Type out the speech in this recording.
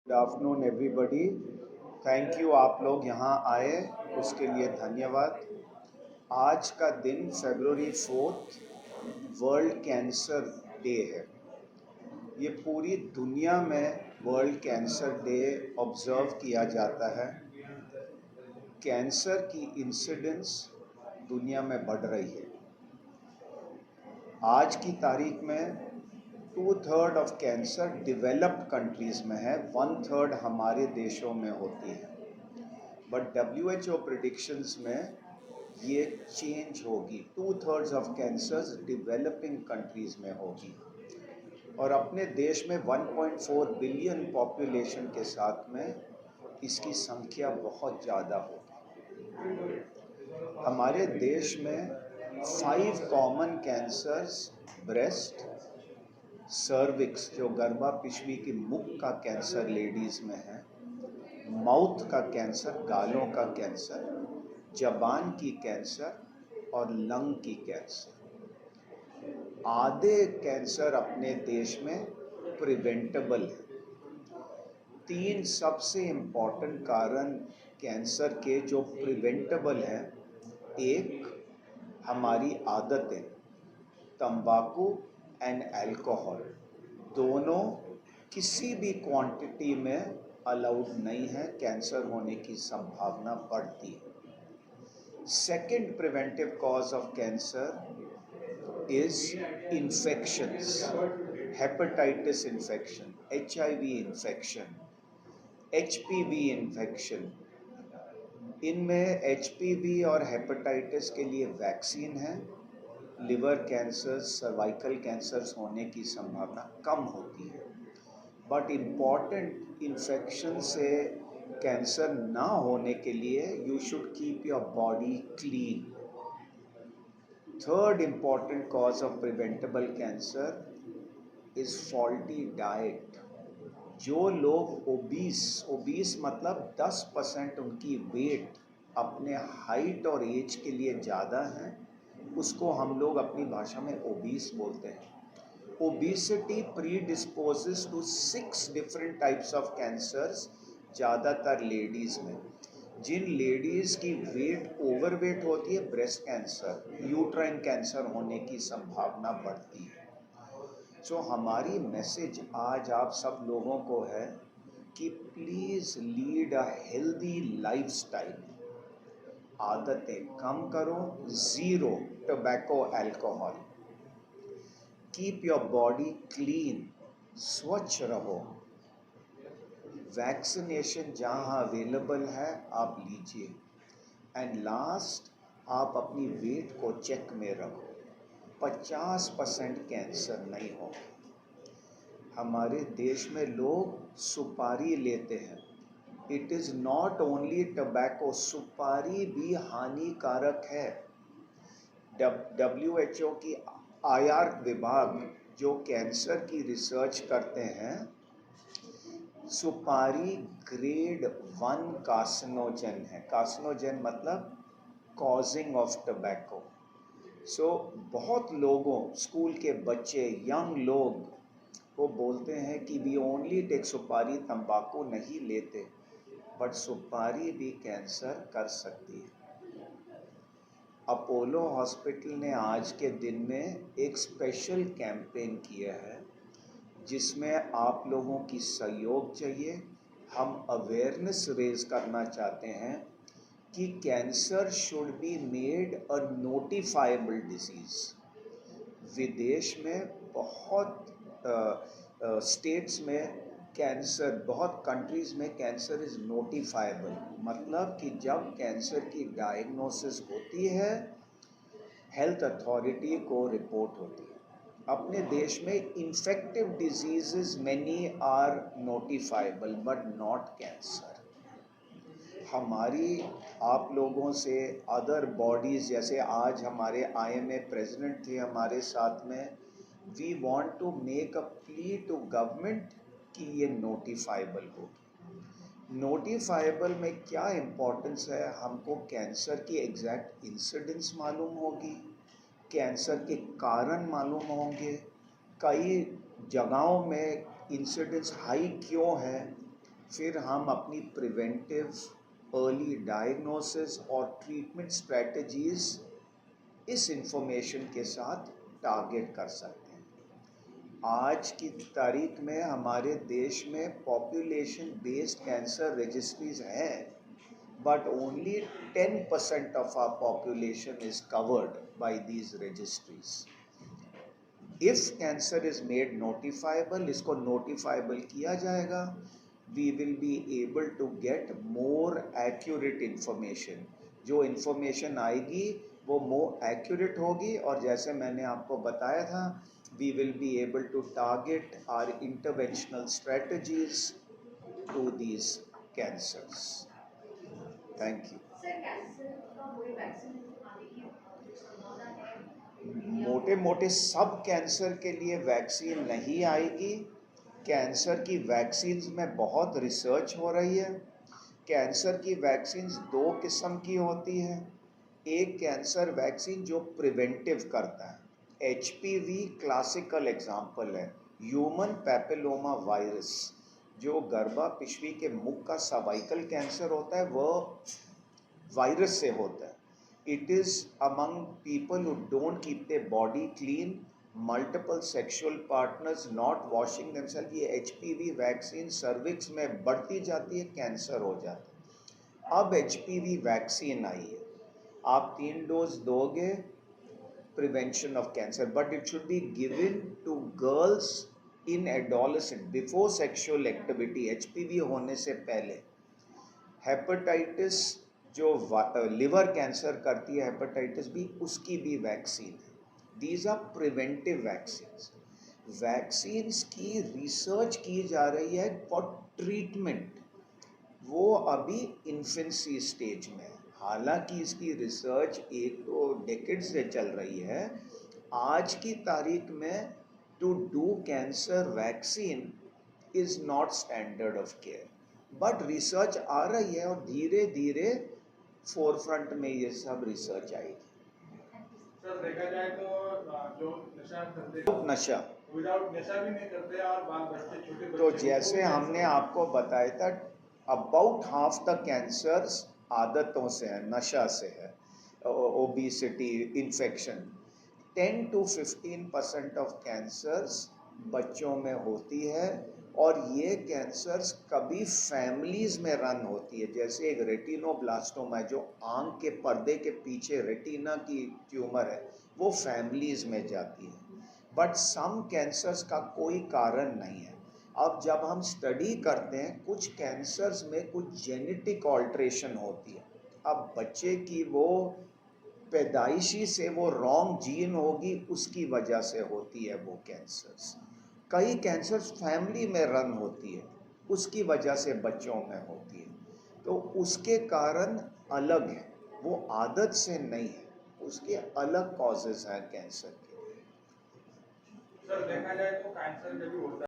Good afternoon everybody. Thank you आप लोग यहाँ आए उसके लिए धन्यवाद। आज का दिन February 4 वर्ल्ड कैंसर डे है। ये पूरी दुनिया में वर्ल्ड कैंसर डे ऑब्जर्व किया जाता है। कैंसर की इंसिडेंस दुनिया में बढ़ रही है। आज की तारीख में 2/3 ऑफ कैंसर डेवलप्ड कंट्रीज़ में है, 1/3 हमारे देशों में होती है। बट WHO प्रिडिक्शंस में ये चेंज होगी, 2/3 ऑफ कैंसर्स डेवलपिंग कंट्रीज़ में होगी और अपने देश में 1.4 बिलियन पॉपुलेशन के साथ में इसकी संख्या बहुत ज़्यादा होगी। हमारे देश में 5 कॉमन कैंसर्स, ब्रेस्ट, सर्विक्स जो गर्भा पिशवी की मुख का कैंसर लेडीज़ में है, माउथ का कैंसर, गालों का कैंसर, जबान की कैंसर और लंग की कैंसर। आधे कैंसर अपने देश में प्रिवेंटेबल है। 3 सबसे इम्पॉर्टेंट कारण कैंसर के जो प्रिवेंटेबल है, एक हमारी आदतें, तंबाकू एंड अल्कोहल, दोनों किसी भी क्वांटिटी में अलाउड नहीं है, कैंसर होने की संभावना बढ़ती है। Second preventive cause of cancer is infections, hepatitis infection, HIV infection, HPV infection. इनमें HPV और हेपेटाइटिस के लिए वैक्सीन है। लिवर कैंसर, सर्वाइकल कैंसर्स होने की संभावना कम होती है। बट इम्पॉर्टेंट इन्फेक्शन से कैंसर ना होने के लिए you should keep your body clean. Third important cause of preventable cancer is faulty diet. जो लोग ओबीस मतलब 10% उनकी वेट अपने हाइट और एज के लिए ज़्यादा है, उसको हम लोग अपनी भाषा में ओबीस बोलते हैं। Obesity predisposes to 6 different types of cancers, ज़्यादातर लेडीज़ में। जिन लेडीज़ की वेट ओवरवेट होती है, ब्रेस्ट कैंसर, यूट्राइन कैंसर होने की संभावना बढ़ती है। सो हमारी मैसेज आज आप सब लोगों को है कि please lead a healthy lifestyle. आदतें कम करो, zero tobacco alcohol, keep your body clean, स्वच्छ रहो। वैक्सीनेशन जहाँ अवेलेबल है आप लीजिए। एंड लास्ट, आप अपनी वेट को चेक में रखो, 50% कैंसर नहीं हो। हमारे देश में लोग सुपारी लेते हैं। It is not only tobacco, सुपारी भी हानिकारक है। WHO की IR विभाग जो कैंसर की रिसर्च करते हैं, सुपारी ग्रेड 1 कार्सिनोजन है। कार्सिनोजन मतलब कॉजिंग ऑफ टबैको। सो बहुत लोगों, स्कूल के बच्चे, यंग लोग वो बोलते हैं कि वी ओनली टेक सुपारी, तंबाकू नहीं लेते, बट सुपारी भी कैंसर कर सकती है। अपोलो हॉस्पिटल ने आज के दिन में एक स्पेशल कैंपेन किया है जिसमें आप लोगों की सहयोग चाहिए। हम अवेयरनेस रेज करना चाहते हैं कि cancer should be made a notifiable disease. विदेश में बहुत स्टेट्स में कैंसर, बहुत कंट्रीज़ में कैंसर इज़ नोटिफाइबल, मतलब कि जब कैंसर की डायग्नोसिस होती है, हेल्थ अथॉरिटी को रिपोर्ट होती है। अपने देश में infective diseases many are notifiable but not cancer. हमारी आप लोगों से अदर बॉडीज़, जैसे आज हमारे IMA प्रेसिडेंट थे हमारे साथ में, we want to make a plea to government कि ये नोटिफाइबल हो। नोटिफाइबल में क्या इम्पोर्टेंस है, हमको कैंसर की एग्जैक्ट इंसिडेंस मालूम होगी, कैंसर के कारण मालूम होंगे, कई जगहों में इंसिडेंस हाई क्यों है, फिर हम अपनी प्रिवेंटिव, अर्ली डायग्नोसिस और ट्रीटमेंट स्ट्रेटजीज इस इंफॉर्मेशन के साथ टारगेट कर सकते हैं। आज की तारीख में हमारे देश में पॉपुलेशन बेस्ड कैंसर रजिस्ट्रीज हैं, but only 10% of our population is covered by these registries. If cancer is made notifiable, इसको notifiable किया जाएगा, we will be able to get more accurate information. जो information आएगी वो more accurate होगी, और जैसे मैंने आपको बताया था, we will be able to target our interventional strategies to these cancers. Thank you. Sir cancer का कोई वैक्सीन आने की संभावना है? मोटे मोटे सब कैंसर के लिए वैक्सीन नहीं आएगी। कैंसर की वैक्सीन्स में बहुत रिसर्च हो रही है। कैंसर की वैक्सीन्स दो किस्म की होती है। एक कैंसर वैक्सीन जो प्रिवेंटिव करता है, HPV क्लासिकल एग्जाम्पल है। ह्यूमन पैपिलोमा वायरस जो गर्भापिशवी के मुख का सर्वाइकल कैंसर होता है, वह वायरस से होता है। It is among people who don't keep their body clean, multiple sexual partners, not washing themselves, ये HPV वैक्सीन सर्विक्स में बढ़ती जाती है, कैंसर हो जाता है। अब HPV वैक्सीन आई है, आप 3 डोज दोगे, prevention of cancer, but it should be given to girls in adolescent before sexual activity, HPV होने से पहले। हेपेटाइटिस जो लिवर कैंसर करती है, हेपेटाइटिस बी, उसकी भी वैक्सीन है। These are preventive vaccines. Vaccines की रिसर्च की जा रही है फॉर ट्रीटमेंट, वो अभी इन्फेंसी स्टेज में है। हालांकि इसकी रिसर्च 1-2 डेकेड से चल रही है। आज की तारीख में to date cancer vaccine is not standard of care, but research आ रही है और धीरे धीरे फोरफ्रंट में ये सब रिसर्च आएगी। सर देखा जाए तो जो नशा करते नशा विदाउट नशा भी नहीं करते और बाल बच्चे छोटे बच्चे तो जैसे हमने आपको बताया था, अबाउट हाफ द कैंसर्स आदतों से है, नशा से है, obesity, infection. 10 to 15% of cancers बच्चों में होती है, और ये कैंसर्स कभी फैमिलीज में रन होती है। जैसे एक रेटिनोब्लास्टोमा है जो आंख के पर्दे के पीछे रेटिना की ट्यूमर है, वो फैमिलीज में जाती है। बट सम कैंसर्स का कोई कारण नहीं है। अब जब हम स्टडी करते हैं, कुछ कैंसर्स में कुछ जेनेटिक ऑल्ट्रेशन होती है। अब बच्चे की वो पैदाइशी से वो रॉन्ग जीन होगी, उसकी वजह से होती है वो कैंसर्स। कई कैंसर्स फैमिली में रन होती है, उसकी वजह से बच्चों में होती है। तो उसके कारण अलग है, वो आदत से नहीं है, उसके अलग कॉजेज हैं कैंसर के। सर देखा जाए तो कैंसर जब भी होता है